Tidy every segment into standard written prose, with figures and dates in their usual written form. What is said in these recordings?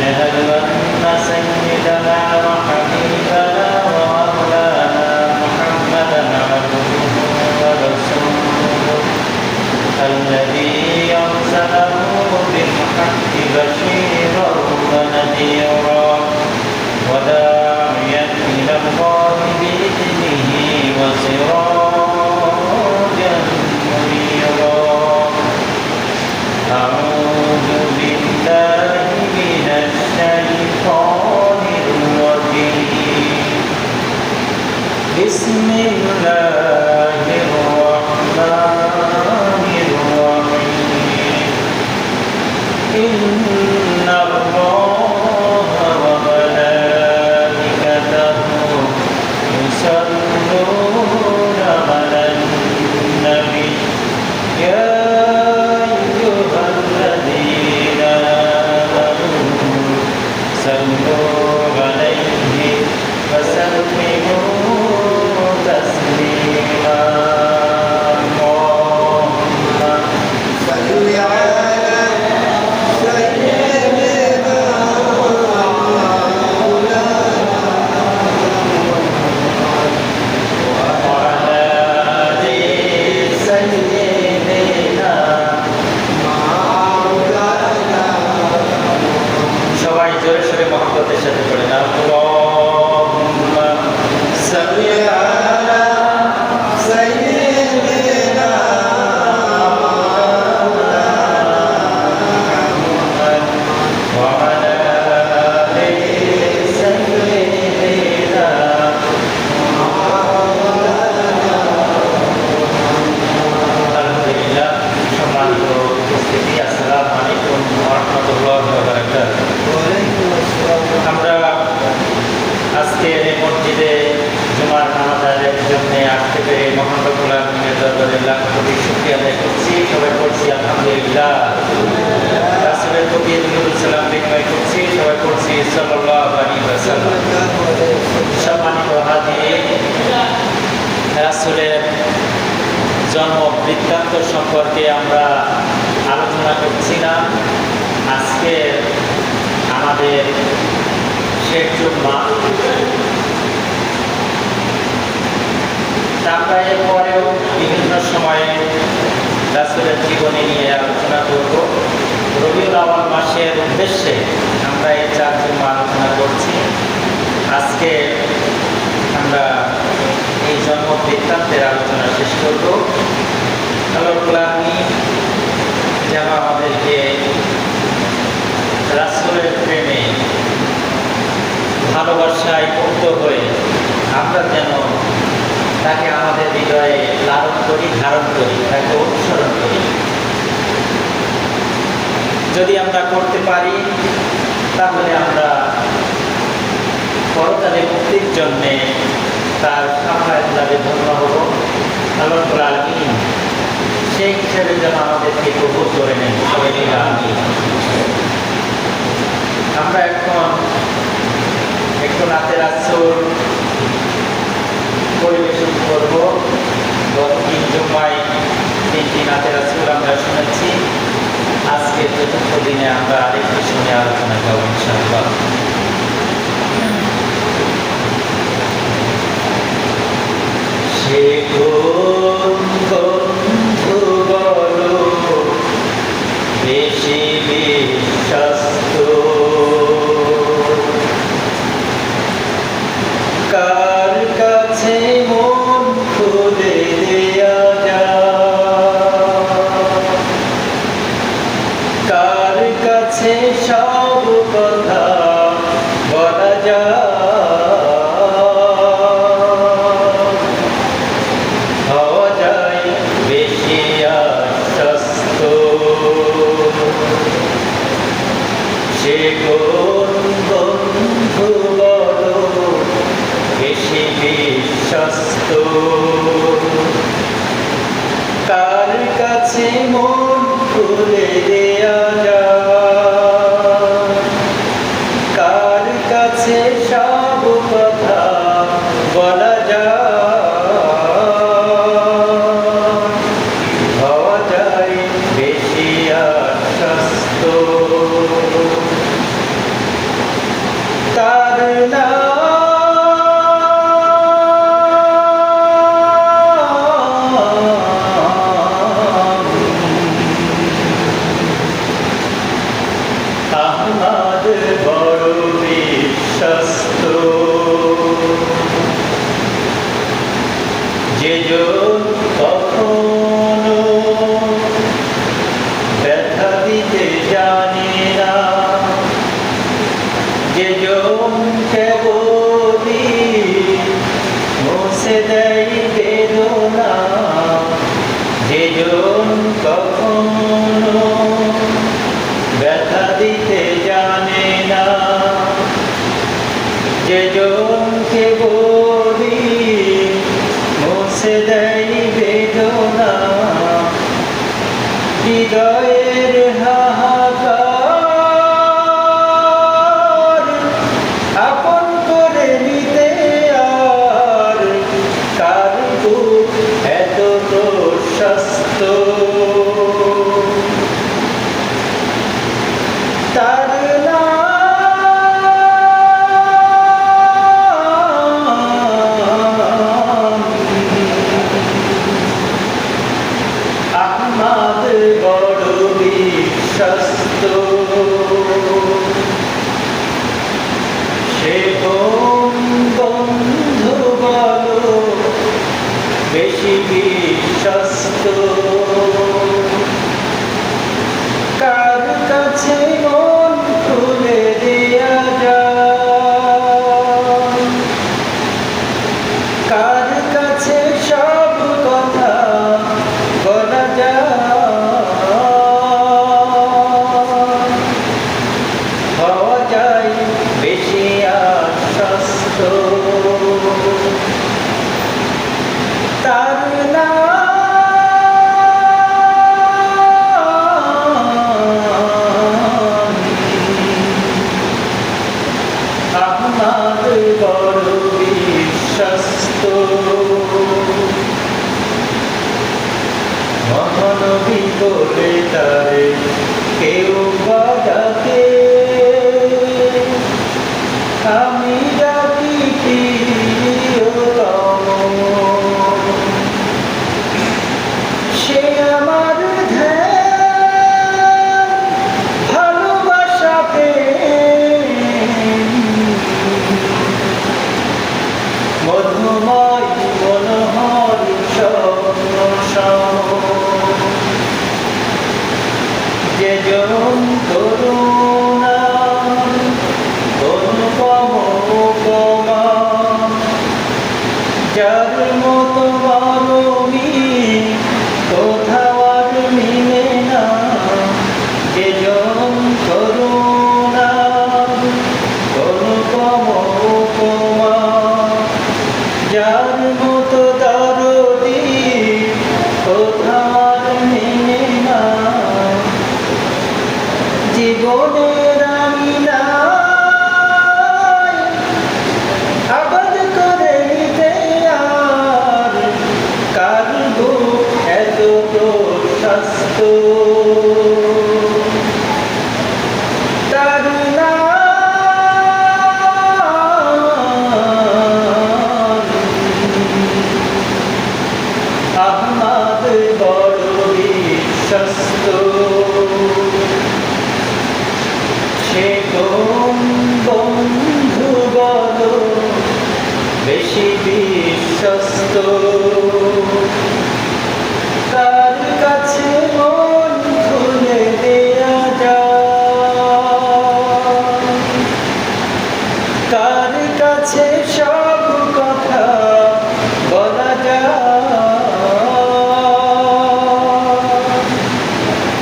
ونشهد أن سيدنا وحبيبنا ومولانا محمدا عبده ورسوله الذي أرسله بالحق بشيرا ونذيرا وداعيا إلى الله بإذنه وسراجا منيرا أعوذ بالله من الشيطان الرجيم بسم الله الرحمن الرحيم إن الله وملائكته يصلون على النبي يا أيها الذين آمنوا صلوا عليه وسلموا تسليما اللهم صل على سيدنا وعلى آل سيدنا সবাই জোরে সোরে মহব্বতের সাথে পড়েন আল্লাহুম্মা সাল্লি আলা সাইয়্যিদিনা মুহাম্মাদ ওয়া আলা আলি সাইয়্যিদিনা আলহামদুলিল্লাহ। সম্মানিত উপস্থিতি, আসসালামু আলাইকুম ওয়া রাহমাতুল্লাহি ওয়া বারাকাতুহু। আমরা আজকে এই মসজিদে জুমার নামাজ আদায়ের জন্য আসতে পেরে মহান রব্বুল আলামিনের দরবারে লাখ কোটি শুকরিয়া আদায় করছি। সবাই পড়ছি আলহামদুলিল্লাহ। রাসূলের প্রতি দুরূদ সালাম বিনিময় করছি। সবাই পড়ছি সাল্লাল্লাহু আলাইহি ওয়াসাল্লাম। সম্মানিত হাজিরিন, রাসূলের জন্ম বৃত্তান্ত সম্পর্কে আমরা আলোচনা করছিলাম। আজকে আমাদের শেষ জুম্মা। আমরা এর পরেও বিভিন্ন সময়ে রাসূলের জীবনী নিয়ে আলোচনা করব। রবিউল আউয়াল মাসের উদ্দেশ্যে আমরা এই 4 জুম্মা আলোচনা করছি। আজকে আমরা এই জন্ম বৃত্তান্তের আলোচনা শেষ করব। আল্লাহ যেন আমাদেরকে রাসূলের প্রেমে ভালোবাসায় মুক্ত হয়ে আমরা যেন তাকে আমাদের হৃদয়ে লালন করি, ধারণ করি, তাকে অনুসরণ করি। যদি আমরা করতে পারি তাহলে আমরা পরকালে মুক্তির জন্যে তার সামনে লাভে ধন্য হব। আল্লাহ আমিন। সেই হিসেবে যেন আমাদেরকে কবুল করে নেন সবাই মিলে আমিন। আমরা এখন একটু নাতে রাসূল পরিবেশন করব। গত 3 জুম্মায় 3টি নাতে রাসূল আমরা শুনেছি। আজকে 4th দিনে আমরা আরেকটি শুনে আলোচনা করব ইনশাআল্লাহ। সে কোন বন্ধু বলো বেশি বিশ্বস্ত, কার কাছে মন খুলে দেয়া যায়, কার কাছে সব কথা বলা যায়। হওয়া যায় বেশি আশ্বস্ত, সে কোন বন্ধু বলো বেশি বিশ্বস্ত, কার কাছে মন খুলে দেয়া যায়, কার কাছে সব কথা বলা যায়। হওয়া যায় বেশি আশ্বস্ত, যে জনকে বলি মুছে দেয় বেদনা, হৃদয়ের হাহাকার আপন করে নিতে আর কার বুক এত প্রশস্ত, তার আহমদ বড় বিশ্বস্ত, সে বন্ধু বলো বেশি বিশ্বস্ত, কার কাছে মন খুলে দেয়া যায়, কার কাছে সব কথা বলা যায়, হওয়া যায় বেশি আশ্বস্ত, তার আহমদ বড় বিশ্বস্ত, মহানবী বলে তারে কেউ বাজাতে, আমি ডাকি প্রিয়তম, সে আমার ধ্যান ভালোবাসাতে, মধুময় মনোহর স্বপ্ন সম, যে জন করুণার অনুপম উপমা, যার মতো মানবী কোথাও আর মিলে না, যে জন করুণার অনুপম উপমা, যার মতো দরদি কোথাও আর মিলে না, জীবনের আমি নাই আবাদ করে নিতে আর কার বুক এত প্রশস্ত, তার আহমদ বড় বিশ্বস্ত, সে বন্ধু বলো বেশি বিশ্বস্ত, কার কাছে মন খুলে দেয়া যায়, কার কাছে সব কথা বলা যায়,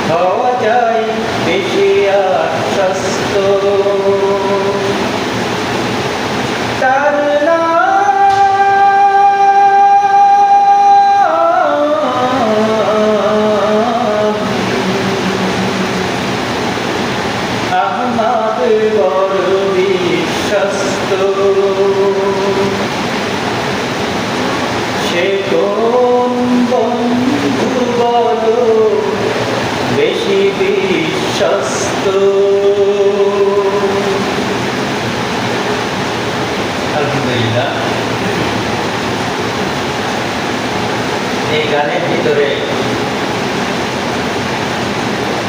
হওয়া যায় বেশি আশ্বস্ত, তার আহমদ বড় বিশ্বস্ত, সে কোন বন্ধু বলো বেশি বিশ্বস্ত। আলহামদুলিল্লাহ, এই গানের ভিতরে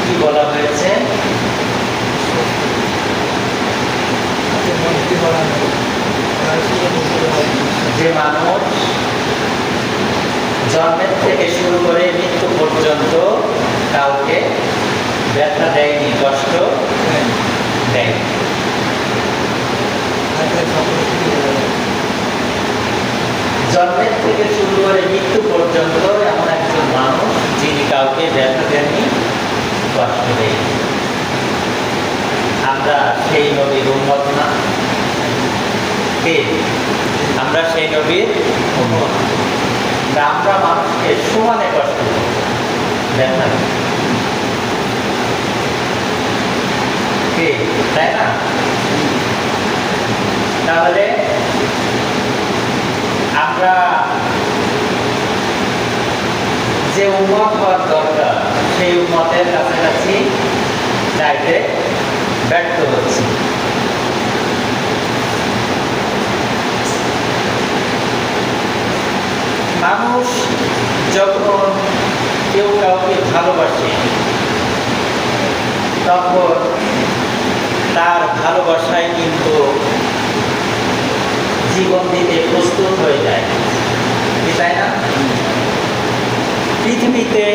কি বলা হয়েছে? যে মানুষ জন্মের থেকে শুরু করে মৃত্যু পর্যন্ত কাউকে ব্যথা দেয়নি, কষ্ট দেয়নি। জন্মের থেকে শুরু করে মৃত্যু পর্যন্ত এমন একজন মানুষ যিনি কাউকে ব্যথা দেননি, কষ্ট দেয়নি। আমরা সেই নবীর উম্মত না? নবীর উম্মত। আমরা মানুষকে সমানে কষ্ট দেব, দেন না? কে, তাই না? তাহলে আমরা যে উম্মত হওয়ার দরকার সেই উম্মতের কাছাকাছি যাইতে ব্যর্থ হচ্ছে। মানুষ যখন কেউ কাউকে ভালোবাসে তখন তার ভালোবাসায় কিন্তু জীবন দিতে প্রস্তুত হয়ে যায়, তাই না? পৃথিবীতে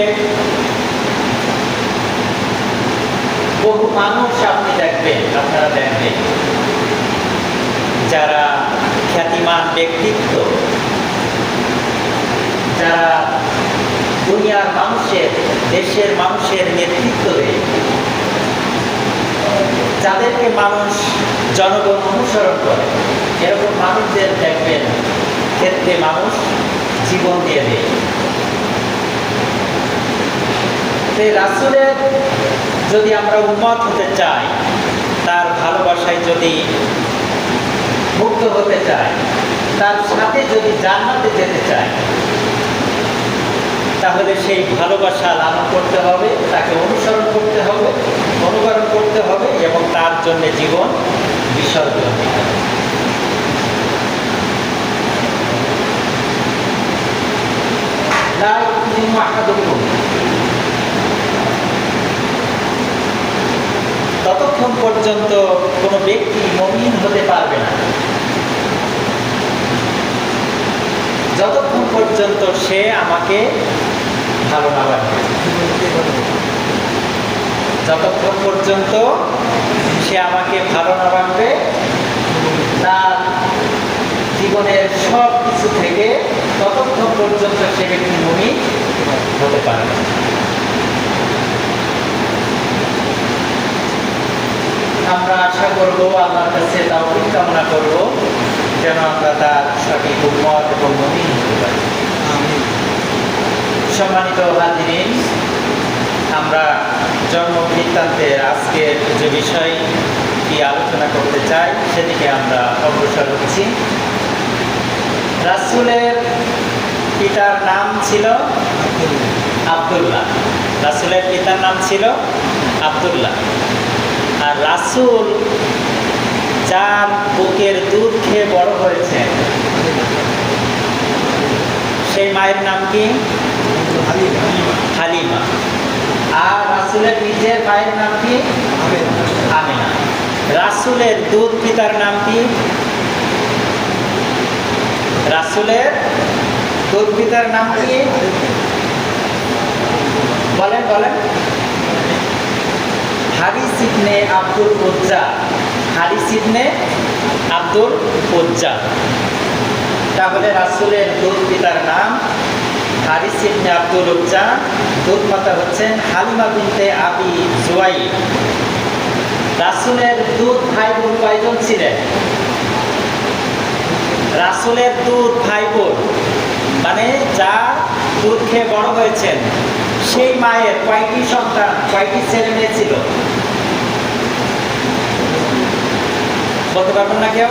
বহু মানুষ আপনি দেখবেন, আপনারা দেখবেন, যারা খ্যাতিমান ব্যক্তিত্ব, যারা দুনিয়ার মানুষের, দেশের মানুষের নেতৃত্ব দেয়, যাদেরকে মানুষ জনগণ অনুসরণ করে, এরকম মানুষদের দেখবেন ক্ষেত্রে মানুষ জীবন দিয়ে দেয়। রাসূলের যদি আমরা উম্মত হতে চাই, তার ভালোবাসায় যদি মুক্ত হতে চাই, তার সাথে যদি জান্নাতে যেতে চাই, তাহলে সেই ভালোবাসা লালন করতে হবে, তাকে অনুসরণ করতে হবে, অনুকরণ করতে হবে এবং তার জন্য জীবন বিসর্জন দিতে হবে। ততক্ষণ পর্যন্ত কোনো ব্যক্তি মুমিন হতে পারবে না যতক্ষণ পর্যন্ত সে আমাকে ভালো না বাসবে। যতক্ষণ পর্যন্ত সে আমাকে ভালো না বাসবে, তার জীবনের সব কিছু থেকে ততক্ষণ পর্যন্ত সে ব্যক্তি মুমিন হতে পারবে। আমরা আশা করব, আল্লাহর কাছে তাওফিক কামনা করব যেন আমরা তার সঠিক উম্মত এবং মুমিন হতে পারি। সম্মানিত হাজিরিন, আমরা জন্ম বৃত্তান্তের আজকের যে বিষয়টি আলোচনা করতে চাই সেদিকে আমরা অগ্রসর হচ্ছি। রাসূলের পিতার নাম ছিল আব্দুল্লাহ। রাসূলের পিতার নাম ছিল আব্দুল্লাহ। আর রাসূল যার বুকের দুধ খেয়ে বড় হয়েছেন সেই মায়ের নাম কি? হালিমা। আর রাসূলের নিজের মায়ের নাম কি? আমিনা। রাসূলের দুধ পিতার নাম কি? রাসূলের দুধ পিতার নাম কি? বলেন বলেন। হারিস ইবনে আব্দুল উজ্জা। হারিস ইবনে আব্দুল উজ্জা। তাহলে রাসূলের দুধ পিতার নাম হারিস ইবনে আব্দুল উজ্জা, দুধ মাতা হচ্ছেন হালিমা বিনতে আবি জুয়াইব। রাসূলের দুধ ভাই বোন কয়জন ছিলেন? রাসূলের দুধ ভাই বোন মানে যা দুধ খেয়ে বড় হয়েছেন সেই মায়ের কয়টি সন্তান, কয়টি ছেলে মেয়ে ছিল? বলতে পারবেন না কেউ?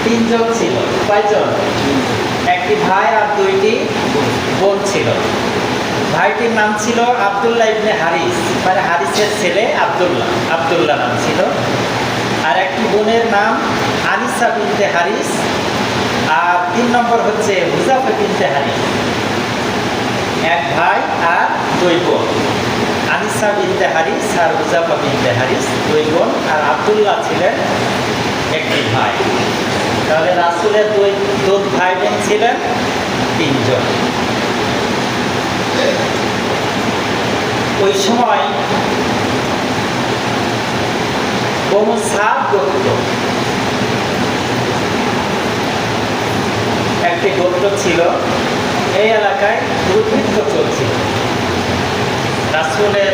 3 জন ছিল। কয়জন? একটি ভাই আর 2টি বোন ছিল। ভাইটির নাম ছিল আব্দুল্লাহ ইবনে হারিস, মানে হারিসের ছেলে আব্দুল্লাহ, আব্দুল্লাহ নাম ছিল। আর একটি বোনের নাম আনিসা বিনতে হারিস, আর 3 নম্বর হচ্ছে হুজাফা বিনতে হারিস। এক ভাই আর 2 বোন, আনিসা বিনতে হারিস আর হুজাফা বিনতে হারিস 2 বোন, আর আব্দুল্লাহ ছিলেন একটি ভাই। তাহলে রাসূলের 2 ভাই বোন ছিলেন 3 জন। ওই সময় বনু সাদ গোত্র, একটি গোত্র ছিল, এই এলাকায় দুর্ভিক্ষ চলছিল। রাসূলের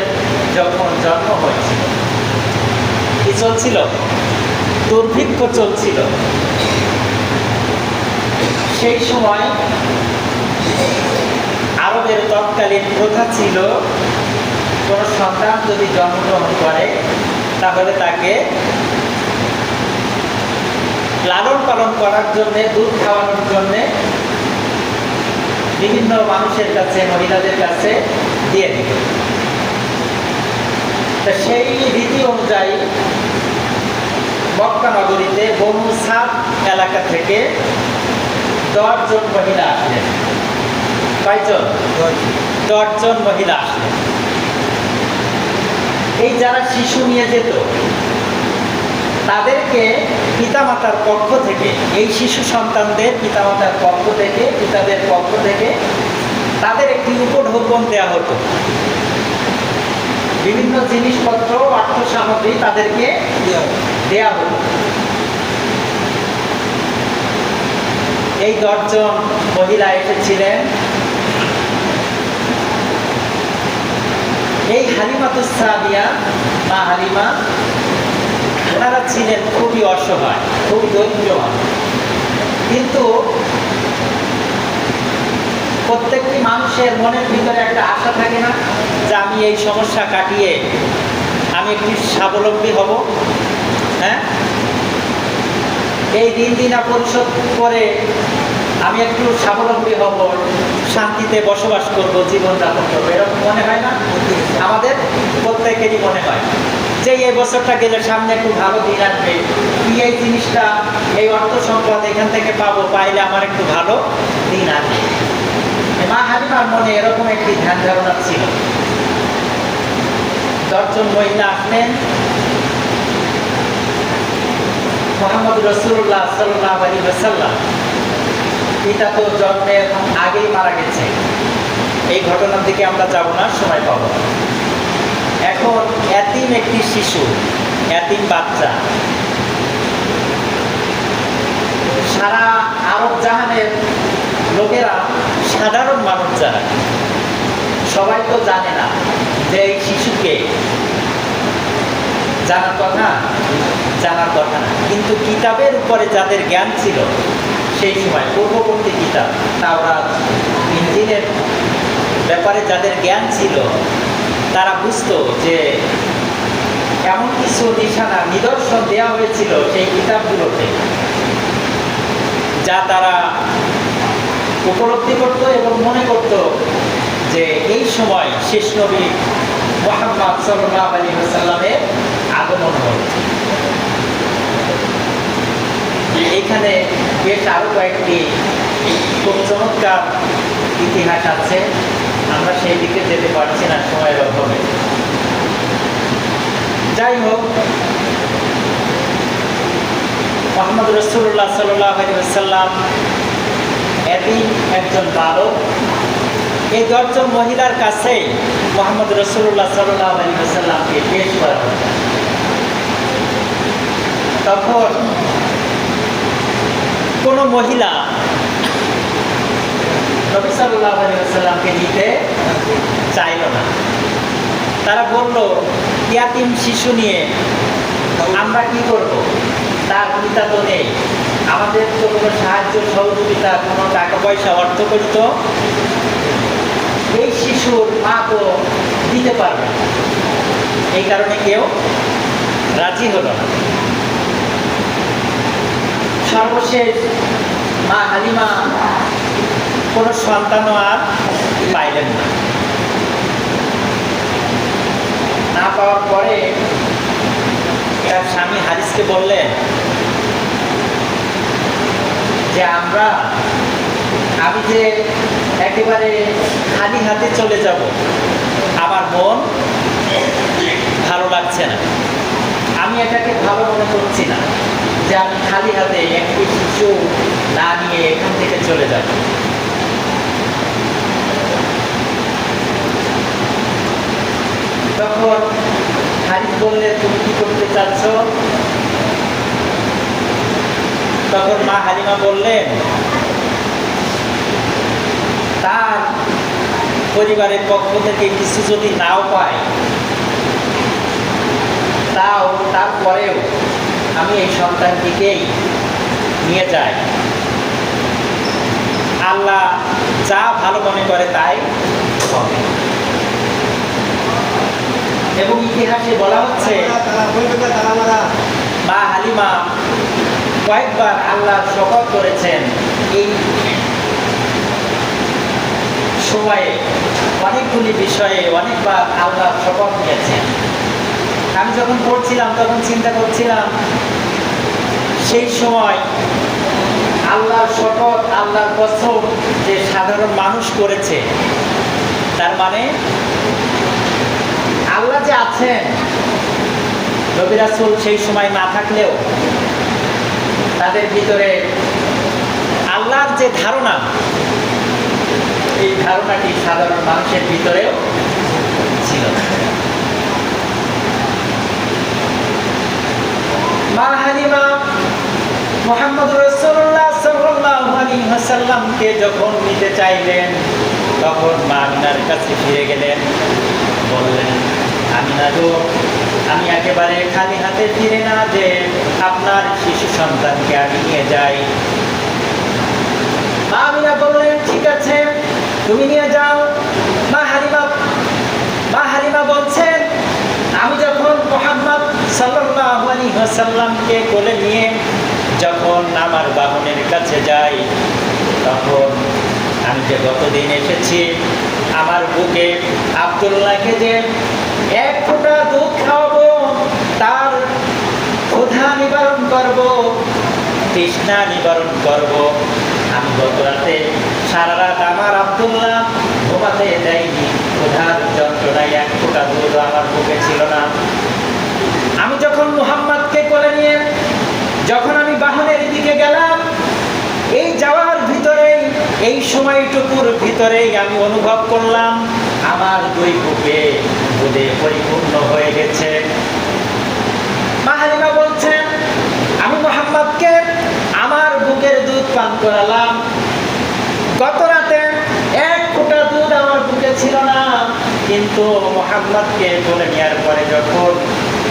যখন জন্ম হয়েছিল কি চলছিল? দুর্ভিক্ষ চলছিল। সেই সময় আরবের তৎকালীন প্রথা ছিল, কোনো সন্তান যদি জন্মগ্রহণ করে তাহলে তাকে লালন পালন করার জন্যে, দুধ খাওয়ানোর জন্যে বিভিন্ন মানুষের কাছে, মহিলাদের কাছে দিয়ে দিত। তা সেই রীতি অনুযায়ী মক্কা নগরীতে বনু সাদ এলাকা থেকে 10 জন মহিলা আসলেন। কয়জন? 10 জন মহিলা আসলেন। এই যারা শিশু নিয়ে যেত তাদেরকে পিতামাতার পক্ষ থেকে, এই শিশু সন্তানদের পিতামাতার পক্ষ থেকে, পিতাদের পক্ষ থেকে তাদের একটি উপঢৌকন দেওয়া হতো। বিভিন্ন জিনিসপত্র, অর্থ সামগ্রী তাদেরকে দেওয়া হতো। এই 10 জন মহিলা এসেছিলেন। এই হালিমাতুস সাদিয়া, মা হালিমা, ওনারা ছিলেন খুবই অসহায়, খুবই দরিদ্রবান। কিন্তু প্রত্যেকটি মানুষের মনের ভিতরে একটা আশা থাকে না যে আমি এই সমস্যা কাটিয়ে আমি একটি স্বাবলম্বী হব। হ্যাঁ, এই ঋণ দিনা পরিশোধ করে আমি একটু স্বাবলম্বী হব, শান্তিতে বসবাস করব, জীবনযাপন করবো, এরকম মনে হয় না? আমাদের প্রত্যেকেরই মনে হয় যে এই বছরটা গেলে সামনে একটু ভালো দিন আসবে, কি এই জিনিসটা, এই অর্থ সম্পদ এখান থেকে পাবো, পাইলে আমার একটু ভালো দিন আসবে। মা হালিমার মনে এরকম একটি ধ্যান ধারণা ছিল। 10 জন মহিলা আসলেন। মুহাম্মদ রাসূলুল্লাহ সাল্লাল্লাহু আলাইহি ওয়াসাল্লাম, পিতা তো জন্মের আগেই মারা গেছে। এই ঘটনার দিকে আমরা যাব না, সময় পাব। এখন এতিম একটি শিশু, এতিম বাচ্চা, সারা আরব জাহানের লোকেরা, সাধারণ মানুষ যারা, সবাই তো জানে না যে এই শিশুকে, জানার কথা না। কিন্তু কিতাবের উপরে যাদের জ্ঞান ছিল সেই সময়, পূর্ববর্তী কিতাব তাওরাত, ইনজিলের ব্যাপারে যাদের জ্ঞান ছিল, তারা বুঝতো যে এমন কিছু নিশানা, নিদর্শন দেওয়া হয়েছিল সেই কিতাবগুলোতে, যা তারা উপলব্ধি করত এবং মনে করত যে এই সময় শেষ নবী মুহাম্মদ সাল্লাল্লাহু আলাইহি ওয়াসাল্লামের আগমন হবে। এখানে বেশ আরো কয়েকটি খুব চমৎকার ইতিহাস আছে, আমরা সেই দিকে যেতে পারছি না সময়ের অভাবে। যাই হোক, মুহাম্মদ রাসূলুল্লাহ সাল্লাল্লাহু আলাইহি ওয়াসাল্লাম এতিম একজন বালক। এই 10 জন মহিলার কাছেই মুহাম্মদ রাসূলুল্লাহ সাল্লাল্লাহু আলাইহি ওয়াসাল্লামকে পেশ করা হলো। তখন কোনো মহিলা নবী সাল্লাল্লাহু আলাইহি ওয়াসাল্লামকে নিতে চাইল না। তারা বলল, ইয়াতিম শিশু নিয়ে আমরা কি করব? তার পিতা তো নেই, আমাদের তো কোনো সাহায্য সহযোগিতা, কোনো টাকা পয়সা, অর্থ করিত এই শিশুর মা তো দিতে পারবে না। এই কারণে কেউ রাজি হলো না। সর্বশেষ মা হালিমা কোনো সন্তানও আর পাইলেন না পাওয়ার পরে তার স্বামী হারিসকে বললেন যে আমি যে একেবারে খালি হাতে চলে যাব, আমার মন ভালো লাগছে না, আমি এটাকে ভালো মনে করছি না যে আমি খালি হাতে একটি শিশু না নিয়ে এখান থেকে চলে যাব। তখন হারিস বললে, তুমি কি করতে চাচ্ছ? তখন মা হালিমা বললেন, তার পরিবারের পক্ষ থেকে কিছু যদি নাও পায়, তারপরেও আমি এই সন্তানটিকেই নিয়ে যাই। আল্লাহ যা ভালো মনে করে তাই হবে। এবং ইতিহাসে বলা হচ্ছে মা হালিমা কয়েকবার আল্লাহর শপথ করেছেন এই সময়ে, অনেকগুলি বিষয়ে অনেকবার আল্লাহর শপথ নিয়েছেন। আমি যখন পড়ছিলাম তখন চিন্তা করছিলাম সেই সময় আল্লাহর শপথ, আল্লাহর কসম যে সাধারণ মানুষ করেছে, তার মানে আল্লাহ যে আছেন, নবী রাসূল সেই সময় না থাকলেও তাদের ভিতরে আল্লাহর যে ধারণা, এই ধারণাটি সাধারণ মানুষের ভিতরেও ছিল। মা হালিমা মুহাম্মদ রাসূলুল্লাহ সাল্লাল্লাহু আলাইহি ওয়াসাল্লামকে যখন নিতে চাইলেন, তখন মা আমিনার কাছে ফিরে গেলেন, বললেন, আমিনা গো, আমি একেবারে খালি হাতে ফিরে না যে আপনার শিশু সন্তানকে আমি নিয়ে যাই। মা আমিনা বললেন, ঠিক আছে, তুমি নিয়ে যাও। মা হালিমা বলছেন, আমি যখন মুহাম্মদ সাল্লাল্লাহু আলাইহি ওয়াসাল্লামকে কোলে নিয়ে যখন আমার বাহনের কাছে যাই, তখন আমি যে গতদিন এসেছি, আমার বুকে আব্দুল্লাহকে যে এক ফোঁটা দুধ খাওয়াবো, তার ক্ষুধা নিবারণ করব, তৃষ্ণা নিবারণ করব, আমি গত রাতে সারা রাত আমার আব্দুল্লাহ ঘুমাতে দেয়নি, ক্ষুধার যন্ত্রণায় এক ফোঁটা দুধ আমার বুকে ছিল না। আমি যখন মুহাম্মদকে কোলে নিয়ে যখন আমি বাহনের দিকে গেলাম, এই যাওয়ার ভিতরেই, এই সময়টুকুর ভিতরেই আমি অনুভব করলাম আমার দুই বুকে দুধে পরিপূর্ণ হয়ে গেছে। মা হালিমা বলছেন, আমি মুহাম্মদকে আমার বুকের দুধ পান করালাম। গত রাতে এক ফোঁটা দুধ আমার বুকে ছিল না, কিন্তু মুহাম্মদকে কোলে নেওয়ার পরে যখন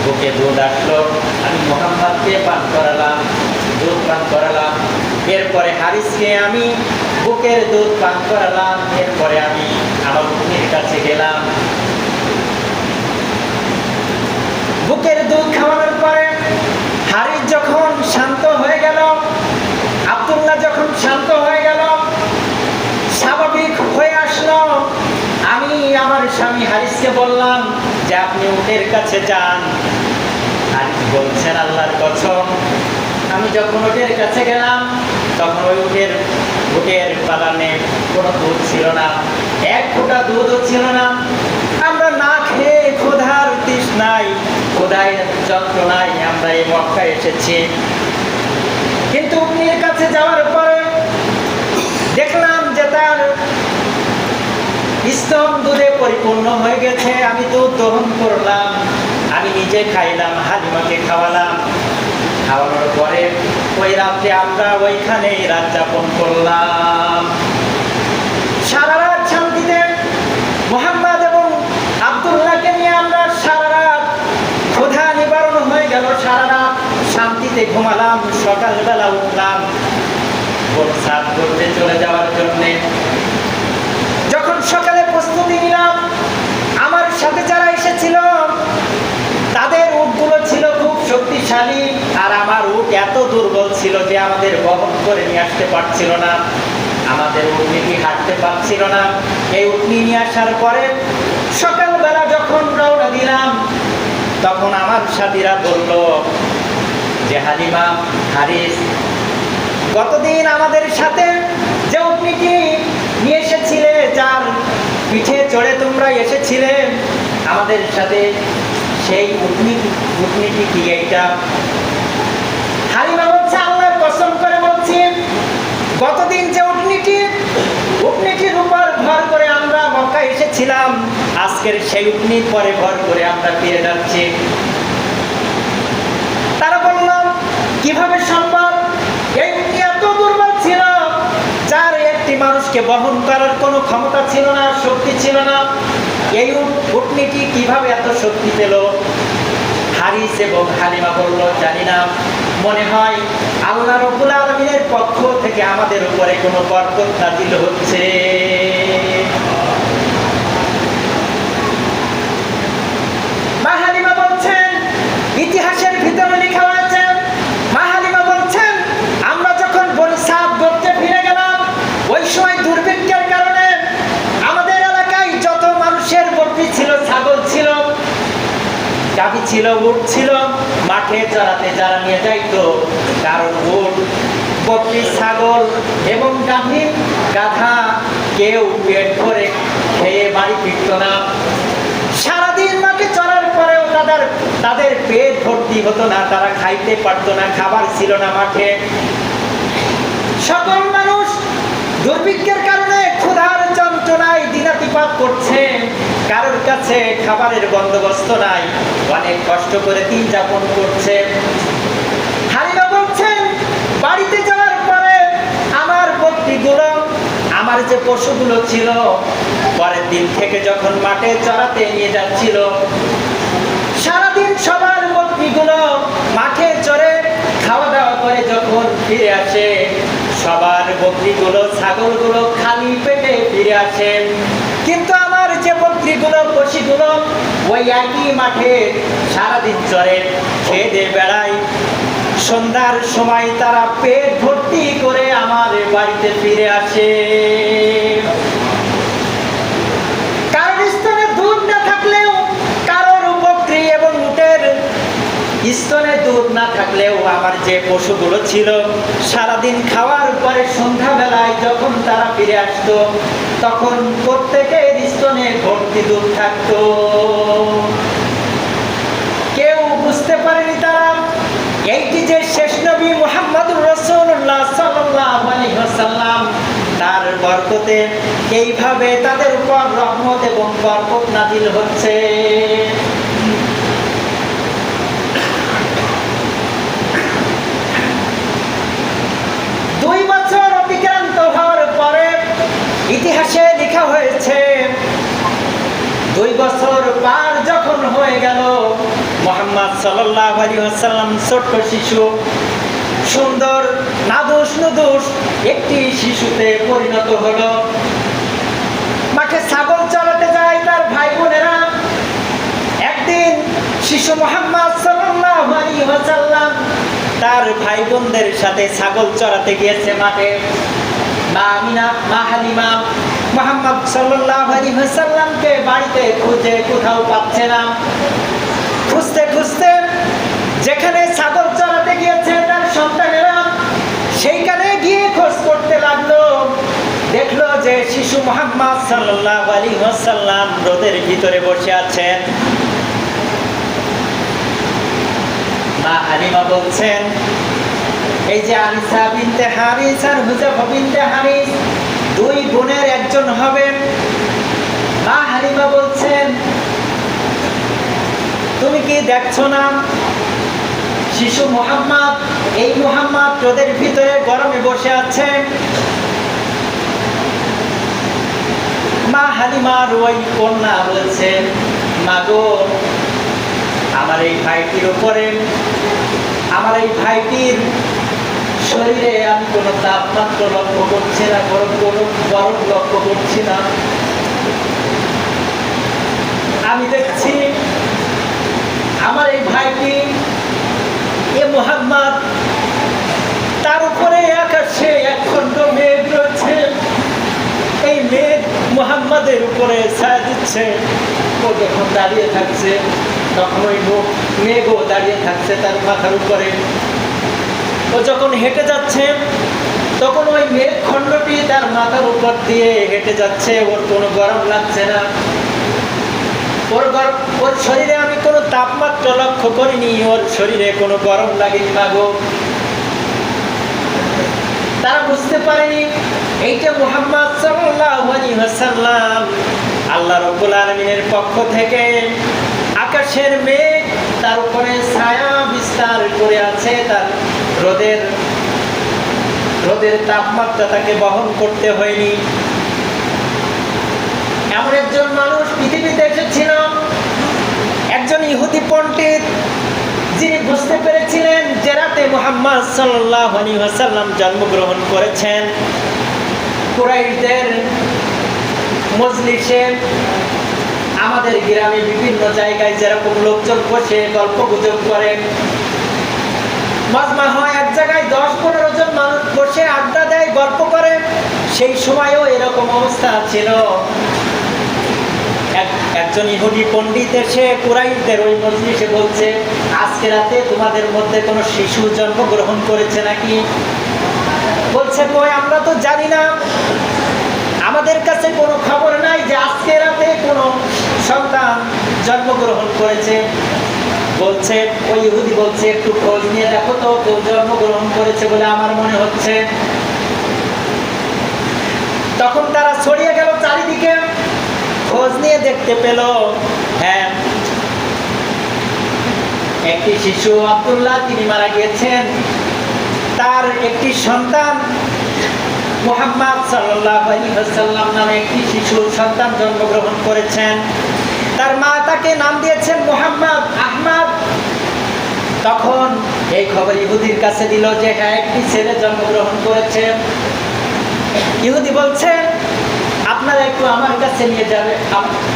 বুকে দুধ আসলো, আমি মুহাম্মদকে পান করালাম, দুধ পান করালাম। এরপরে হারিসকে আমি বুকের দুধ পান করালাম। এরপরে আমি আমার উটনির কাছে গেলাম। বুকের দুধ খাওয়ানোর পরে হারিস যখন শান্ত হয়ে গেল, আব্দুল্লাহ যখন শান্ত হয়ে গেল, স্বাভাবিক হয়ে আসলো, আমি আমার স্বামী হারিসকে বললাম যে আপনি উটের কাছে যান। হারিস বলছেন, আল্লাহর কসম, আমি যখন উটের কাছে গেলাম তখন ওই উটের বাগানে কোনো দুধ ছিল না, এক ফোঁটা দুধও ছিল না। আমরা না খেয়ে ক্ষুধার তৃষ্ণায়, ক্ষুধায় যন্ত্রণায় আমরা এই মক্কায় এসেছি। কিন্তু উটনির কাছে যাওয়ার পরে দেখলাম যে তার স্তন দুধে পরিপূর্ণ হয়ে গেছে। আমি দুধ দহন করলাম, আমি নিজে খাইলাম, হালিমাকে খাওয়ালাম। খাওয়ানোর পরে ওই রাত্রে আমরা ওইখানেই রাত যাপন করলাম। সারা রাত শান্তিতে মুহাম্মদ এবং আব্দুল্লাহকে নিয়ে আমরা সারা রাত, ক্ষুধা নিবারণ হয়ে গেল, সারা রাত শান্তিতে ঘুমালাম। সকালবেলা উঠলাম ভোর সাত করতে চলে যাওয়ার জন্যে। যখন সকালে প্রস্তুতি নিলাম, আমার সাথে যারা এসেছিল তাদের উটগুলো ছিল খুব শক্তিশালী, আর আমার উট এত দুর্বল ছিল যে আমাদের বহন করে নিয়ে আসতে পারছিল না, আমাদের উটনিটি হাঁটতে পারছিল না। এই উটনি নিয়ে আসার পরে সকালবেলা যখন রওনা দিলাম, তখন আমার সাথীরা বলল যে হালিমা, হারিস, গতদিন আমাদের সাথে যে উটনিটি নিয়ে এসেছিলে, যার পিঠে চড়ে তোমরা এসেছিলে আমাদের সাথে, সেই উটনিটি কি এইটা? হালিমা বলছে, আল্লাহর কসম করে বলছি, গতদিন যে উটনিটির উপর ভর করে আমরা মক্কা এসেছিলাম, আজকের সেই উটনির পরে ভর করে আমরা ফিরে যাচ্ছি। তারা বলল, কিভাবে সম্ভব? এই উটনি এত দুর্বল ছিল, যার একটি মানুষকে বহন করার কোনো ক্ষমতা ছিল না, শক্তি ছিল না। এই উটনিটি কিভাবে এত শক্তি পেল? হারিস এবং হালিমা বলল, জানি না, মনে হয় আল্লাহ রাব্বুল আলামিনের পক্ষ থেকে আমাদের উপরে কোনো বরকত নাযিল হচ্ছে। মা হালিমা বলছেন, ইতিহাসের ভিতরে লেখা আছে, মা হালিমা বলছেন, আমরা যখন বনি সাদ গোত্রে ফিরে গেলাম, ওই সময় দুর্ভিক্ষের কারণে আমাদের এলাকায় যত মানুষের বকরি ছিল, ছাগল ছিল, গাভী ছিল, উট ছিল, মাঠে চড়াতে যারা নিয়ে যাইতো, কারণ উট, বকরি, ছাগল এবং গাভী, গাধা কেউ পেট ভরে খেয়ে বাড়ি ফিরত না। সারাদিন মাঠে চড়ার পরেও তাদের পেট ভর্তি হতো না, তারা খাইতে পারতো না, খাবার ছিল না মাঠে। সকল মানুষ দুর্ভিক্ষের কারণে ক্ষুধার যন্ত্রণায় দিনাতিপাত করছে, কারোর কাছে খাবারের বন্দোবস্ত নাই, অনেক কষ্ট করে দিন যাপন করছে। হালিমা বলছেন, বাড়িতে যাওয়ার পরে আমার বকরিগুলো, আমার যে পশুগুলো ছিল, পরের দিন থেকে যখন মাঠে চড়াতে নিয়ে যাচ্ছিল, সারাদিন সবার বকরিগুলো মাঠে চড়ে খাওয়া দাওয়া করে যখন ফিরে আসে, সবার বকরিগুলো, ছাগলগুলো খালি পেটে ফিরে আসে। কিন্তু আমার যে বকরিগুলো, পশুগুলো ওই একই মাঠে সারাদিন চড়ে খেয়ে দিয়ে বেড়ায়, সন্ধ্যার সময় তারা পেট ভর্তি করে আমার বাড়িতে ফিরে আসে। কারোর স্তনে দুধ না থাকলেও, কারোর বকরি এবং উটের স্তনে দুধ না থাকলেও, আমার যে পশুগুলো ছিল সারাদিন খাওয়ার পরে সন্ধ্যাবেলায় যখন তারা ফিরে আসতো, তখন প্রত্যেকের স্তনে ভর্তি দুধ থাকতো। কেউ বুঝতে পারেনি তারা এইটি যে শেষ নবী মুহাম্মদুর রাসূলুল্লাহ সাল্লাল্লাহু আলাইহি ওয়াসাল্লাম, তার বরকতে এইভাবে তাদের উপর রহমত এবং বরকত নাযিল হচ্ছে। ইতিহাসে লেখা হয়েছে, 2 বছর পার যখন হয়ে গেল, মুহাম্মদ সাল্লাল্লাহু আলাইহি ওয়াসাল্লাম ছোট্ট শিশু, সুন্দর নাদুস নুদুস একটি শিশুতে পরিণত হলো। মাঠে ছাগল চড়াতে যায় তার ভাই বোনেরা। একদিন শিশু মুহাম্মদ সাল্লাল্লাহু আলাইহি ওয়াসাল্লাম তার ভাই বোনদের সাথে ছাগল চড়াতে গিয়েছে মাঠে। মা আমিনা, মা হালিমা মুহাম্মদ সাল্লাল্লাহু আলাইহি ওয়াসাল্লামকে বাড়িতে খুঁজে কোথাও পাচ্ছে না। খুঁজতে খুঁজতে যেখানে ছাগল চড়াতে গিয়েছে তার সন্তানেরা, সেইখানে গিয়ে খোঁজ করতে লাগলো। দেখলো যে শিশু মুহাম্মদ সাল্লাল্লাহু আলাইহি ওয়াসাল্লাম রোদের ভিতরে বসে আছেন। মা হালিমা বলছেন, এই যে আনিসা বিনতে হারিস আর হুযাফা বিনতে হারিস, 2 বোনের একজন হবেন। মা হালিমা বলছেন, তুমি কি দেখছো না শিশু মুহাম্মদ, এই মুহাম্মদ রোদের ভিতরে গরমে বসে আছে? মা হালিমার ওই কন্যা বলছেন, মাগো, আমার এই ভাইটির উপরে, আমার এই ভাইটির শরীরে আমি কোনো তাপমাত্রা লক্ষ্য করছি না, গরম লক্ষ্য করছি না। আমি দেখছি আমার এই ভাইটি, এ মুহাম্মদ, তার উপরে আকাশে একখণ্ড মেঘ রয়েছে। এই মেঘ মুহাম্মাদের উপরে ছায়া দিচ্ছে। ও যখন দাঁড়িয়ে থাকছে তখন ওই মেঘও দাঁড়িয়ে থাকছে তার মাথার উপরে। ও যখন হেঁটে যাচ্ছে তখন ওই মেঘ খণ্ডটি তার মাথার উপর দিয়ে হেঁটে যাচ্ছে। ওর কোনো গরম লাগছে না, ওর শরীরে আমি কোনো তাপমাত্রা লক্ষ্য করিনি, ওর শরীরে কোনো গরম লাগেনি। মাগো, তারা বুঝতে পারেনি এইটা মুহাম্মদ সাল্লাল্লাহু আলাইহি ওয়াসাল্লাম আল্লাহ রাব্বুল আলামিনের পক্ষ থেকে আকাশের মেঘ তার উপরে ছায়া বিস্তার করে আছে। তার রোদের তাপমাত্রা তাকে বহন করতে হয়নি। এমন একজন মানুষ পৃথিবীতে এসেছিল, একজন ইহুদি পণ্ডিত, যিনি বুঝতে পেরেছিলেন যে রাতে মুহাম্মদ মুহাম্মদ সাল্লাল্লাহু আলাইহি ওয়াসাল্লাম জন্মগ্রহণ করেছেন কুরাইশদের মজলিসে। আমাদের গ্রামে বিভিন্ন জায়গায় যেরকম লোকজন বসে গল্প গুজব করে, মাজমা হয় এক জায়গায় 10-15 জন মানুষ বসে আড্ডা দেয়, গল্প করে, সেই সময়ও এরকম অবস্থা ছিল। একজন ইহুদি পণ্ডিত এসে কুরাইশদের ওই মজলিসে বলছে, আজকে রাতে তোমাদের মধ্যে কোনো শিশু জন্মগ্রহণ করেছে নাকি? বলছে, কই, আমরা তো জানি না, আমাদের কাছে কোনো খবর নাই যে আজকে রাতে কোনো সন্তান জন্মগ্রহণ করেছে। বলছে, ওই ইহুদি বলছে, একটু খোঁজ নিয়ে দেখো তো, কেউ জন্মগ্রহণ করেছে বলে আমার মনে হচ্ছে। তখন তারা ছড়িয়ে গেল চারিদিকে, খোঁজ নিয়ে দেখতে পেল, হ্যাঁ, একটি শিশু আব্দুল্লাহ তিনি মারা গিয়েছেন। তার একটি সন্তান মুহাম্মদ সাল্লাল্লাহু আলাইহি ওয়াসাল্লাম নামে একটি শিশু সন্তান জন্মগ্রহণ করেছেন। তার মা তাকে নাম দিয়েছেন মুহাম্মদ আহমদ। তখন এই খবর ইহুদির কাছে দিল যে হ্যাঁ, একটি ছেলে জন্মগ্রহণ করেছে। ইহুদি বলছে, আপনারা একটু আমার কাছে নিয়ে যাবেন,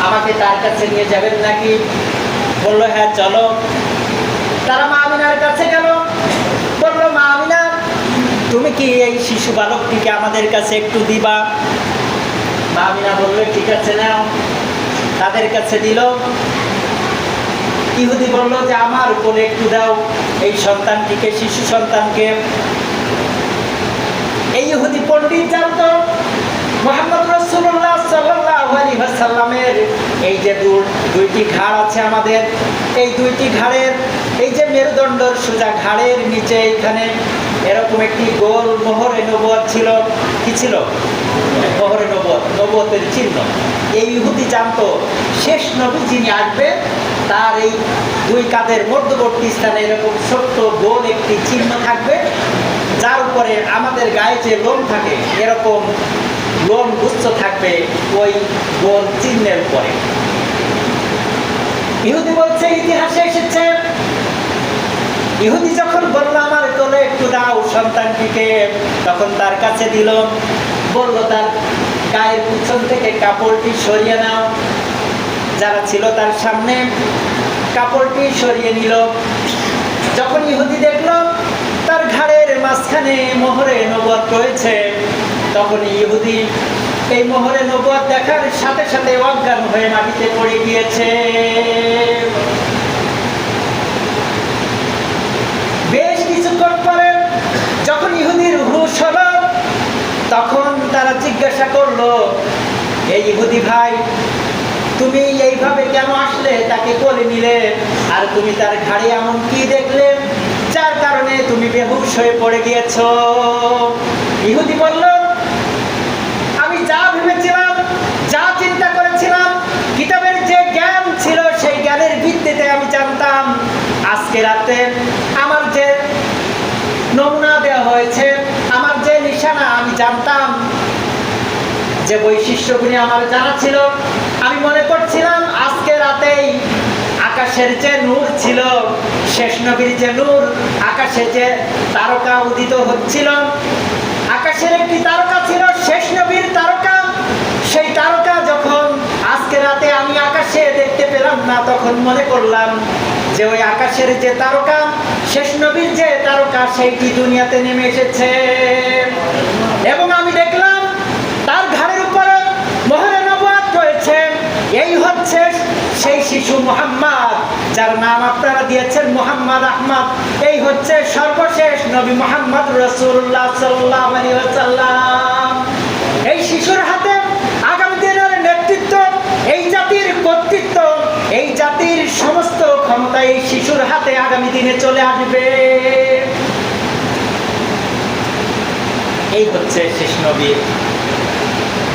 আমাকে তার কাছে নিয়ে যাবেন নাকি? বললো, হ্যাঁ চলো। তারা মা আমিনার কাছে গেল, বললো, মা আমিনা, তুমি কি এই শিশু বালকটিকে আমাদের কাছে একটু দিবা? মা আমিনা বললো, ঠিক আছে, নাও। তাদের কাছে দিল। ইহুদি বলল যে আমার কোলে একটু দাও এই সন্তানটিকে, শিশু সন্তানকে। এই ইহুদি পণ্ডিত জানতো মুহাম্মদ রাসূলুল্লাহ সাল্লাল্লাহু আলাইহি ওয়াসাল্লামের এই যে দুইটি ঘাড় আছে আমাদের, এই দুইটি ঘাড়ের এই যে মেরুদণ্ডর সোজা ঘাড়ের নিচে এইখানে এরকম একটি গোল মোহরে নবুয়ত ছিল। কি ছিল? মোহরে নবুয়ত, নবুয়তের চিহ্ন। এই ইহুদি জানতো শেষ নবী যিনি আসবেন তার এই দুই কাঁধের মধ্যবর্তী স্থানে এরকম ছোট্ট গোল একটি চিহ্ন থাকবে, যার উপরে আমাদের গায়ে যে লোম থাকে এরকম লোম গুচ্ছ থাকবে ওই গোল চিহ্নের উপরে। ইহুদি বলছে, ইতিহাসে এসেছে, ইহুদি যখন বলল আমার কোলে একটু দাও সন্তানটিকে, তখন তার কাছে দিল, বলল তার গায়ের পিছন থেকে কাপড়টি সরিয়ে নাও। যারা ছিল তার সামনে কাপড়টি সরিয়ে নিল। যখন ইহুদি দেখল তার ঘাড়ের মাঝখানে মোহরে নবুয়ত রয়েছে, তখন ইহুদি এই মোহরে নবুয়ত দেখার সাথে সাথে অজ্ঞান হয়ে মাটিতে পড়ে গিয়েছে। বেশ কিছুক্ষণ পরে যখন ইহুদির হুঁশ হলো, তখন তারা জিজ্ঞাসা করলো, এই ইহুদি ভাই, তুমি এইভাবে কেন আসলে, তাকে কোলে নিলে, আর তুমি তার ঘাড়ে এমন কি দেখলে যার কারণে তুমি বেহুশ হয়ে পড়ে গিয়েছো? ইহুদি বলল, আমি যা ভেবেছিলাম, যা চিন্তা করেছিলাম, কিতাবের যে জ্ঞান ছিল সেই জ্ঞানের ভিত্তিতে আমি জানতাম আজকে রাতে আমার যে নমুনা দেওয়া হয়েছে, আমার যে নিশানা, আমি জানতাম যে বৈশিষ্ট্যগুলি আমার জানা ছিল। আমি মনে করছিলাম আজকে রাতেই আকাশের যে নূর ছিল, শেষ নবীর যে নূর, আকাশে যে তারকা উদিত হচ্ছিল, আকাশের একটি তারকা ছিল শেষ নবীর তারকা। সেই তারকা যখন আজকে রাতে আমি আকাশে দেখতে পেলাম না, তখন মনে করলাম যে ওই আকাশের যে তারকা, শেষ নবীর যে তারকা, সেইটি দুনিয়াতে নেমে এসেছে। এবং আমি দেখলাম তার ঘাড়ের উপরে মোহরে নবুয়ত রয়েছে। এই হচ্ছে সেই শিশু মুহাম্মদ, যার নাম আপনারা দিয়েছেন মুহাম্মদ আহমদ। এই হচ্ছে সর্বশেষ নবী মুহাম্মদ রাসূলুল্লাহ সাল্লাল্লাহু আলাইহি ওয়াসাল্লাম। এই শিশুর হাতে আগামী দিনের নেতৃত্ব, এই জাতির কর্তৃত্ব, এই জাতির সমস্ত ক্ষমতা এই শিশুর হাতে আগামী দিনে চলে আসবে। এই হচ্ছে শেষ নবীর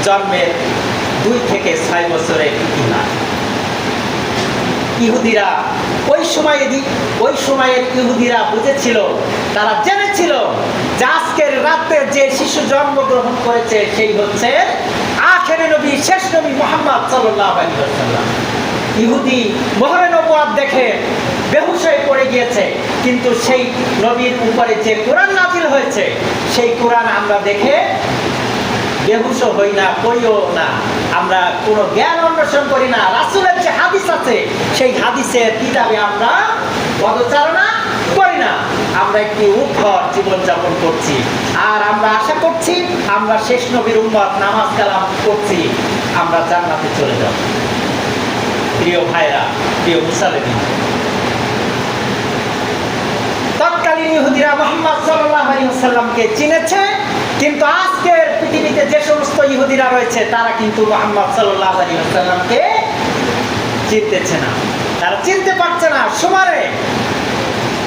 জন্মের 2 থেকে 6 বছরের ইতিহাস। ইহুদিরা ওই সময়ের ইহুদিরা বুঝেছিল, তারা জেনেছিল যে আজকের রাতে যে শিশু জন্মগ্রহণ করেছে সেই হচ্ছে আখেরি নবী, শেষ নবী মুহাম্মদ সাল্লাল্লাহু আলাইহি ওয়াসাল্লাম। ইহুদি মোহরে নবুয়াত দেখে বেহুশ হয়ে পড়ে গিয়েছে, কিন্তু সেই নবীর উপরে যে কোরআন নাজিল হয়েছে সেই কোরআন আমরা দেখে বেহুশ হই না, পড়িও না, আমরা কোনো জ্ঞান অন্বেষণ করি না। রাসূলের যে হাদিস আছে সেই হাদিসের কিতাবে আমরা পদচারণা করি না, আমরা একটি উদ্ভট জীবনযাপন করছি। আর আমরা আশা করছি আমরা শেষ নবীর উম্মত, নামাজ কালাম করছি, আমরা জান্নাতে চলে যাব। প্রিয় ভাইরা, প্রিয় মুসলিম, তৎকালীন ইহুদিরা মুহাম্মদ সাল্লাল্লাহু আলাইহি ওয়াসাল্লামকে চিনেছে, কিন্তু আজকের পৃথিবীতে যে সমস্ত ইহুদিরা রয়েছে তারা কিন্তু মুহাম্মদ সাল্লাল্লাহু আলাইহি ওয়াসাল্লামকে চিনতেছে না, তারা চিনতে পারছে না। সমানে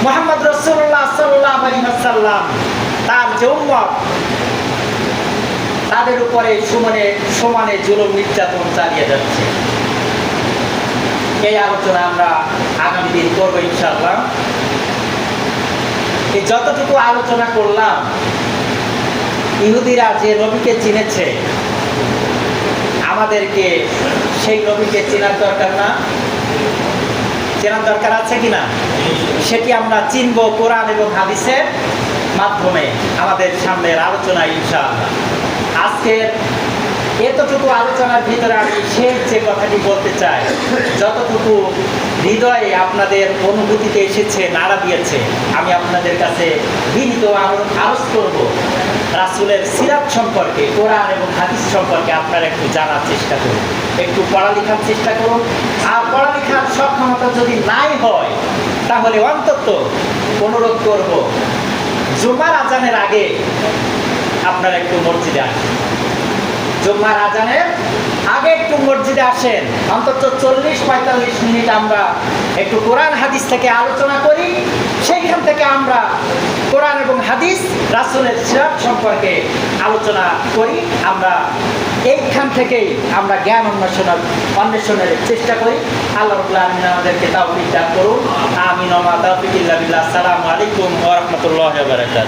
মুহাম্মদ রাসূলুল্লাহ সাল্লাল্লাহু আলাইহি ওয়াসাল্লাম তার যে উম্মত তাদের উপরে সমানে সমানে জুলুম নির্যাতন চালিয়ে যাচ্ছে। এই আলোচনা আমরা আগামী দিন করবো ইনশাআল্লাহ। এই যতটুকু আলোচনা করলাম, ইহুদিরা যে নবীকে চিনেছে, আমাদেরকে সেই নবীকে চেনার দরকার না? চেনার দরকার আছে কিনা? সেটি আমরা চিনব কোরআন এবং হাদিসের মাধ্যমে আমাদের সামনের আলোচনায় ইনশাআল্লাহ। আজকের এতটুকু আলোচনার ভিতরে আমি শেষ যে কথাটি বলতে চাই, যতটুকু হৃদয়ে আপনাদের অনুভূতিতে এসেছে, নাড়া দিয়েছে, আমি আপনাদের কাছে বিনীত আরজ করব রাসূলের সিরাত সম্পর্কে, কোরআন এবং হাদিস সম্পর্কে আপনারা একটু জানার চেষ্টা করুন, একটু পড়ালেখার চেষ্টা করুন। আর পড়ালেখার সক্ষমতা যদি নাই হয় তাহলে অন্তত অনুরোধ করব জুমার আজানের আগে আপনারা একটু মসজিদে আসেন। জুমার আজানের আগে একটু মসজিদে আসেন, অন্তত 40-45 মিনিট আমরা একটু কোরআন হাদিস থেকে আলোচনা করি। সেইখান থেকে আমরা কোরআন এবং হাদিস, রাসূলের সিরাত সম্পর্কে আলোচনা করি। আমরা এইখান থেকেই আমরা জ্ঞান অন্বেষণের চেষ্টা করি। আল্লাহ রাব্বুল আলামিন আমাদেরকে তাওফিক দান করুন। আমিন ওয়া মা তাওফিক ইল্লা বিল্লাহ। আসসালামু আলাইকুম ওয়া রাহমাতুল্লাহি ওয়া বারাকাতুহু।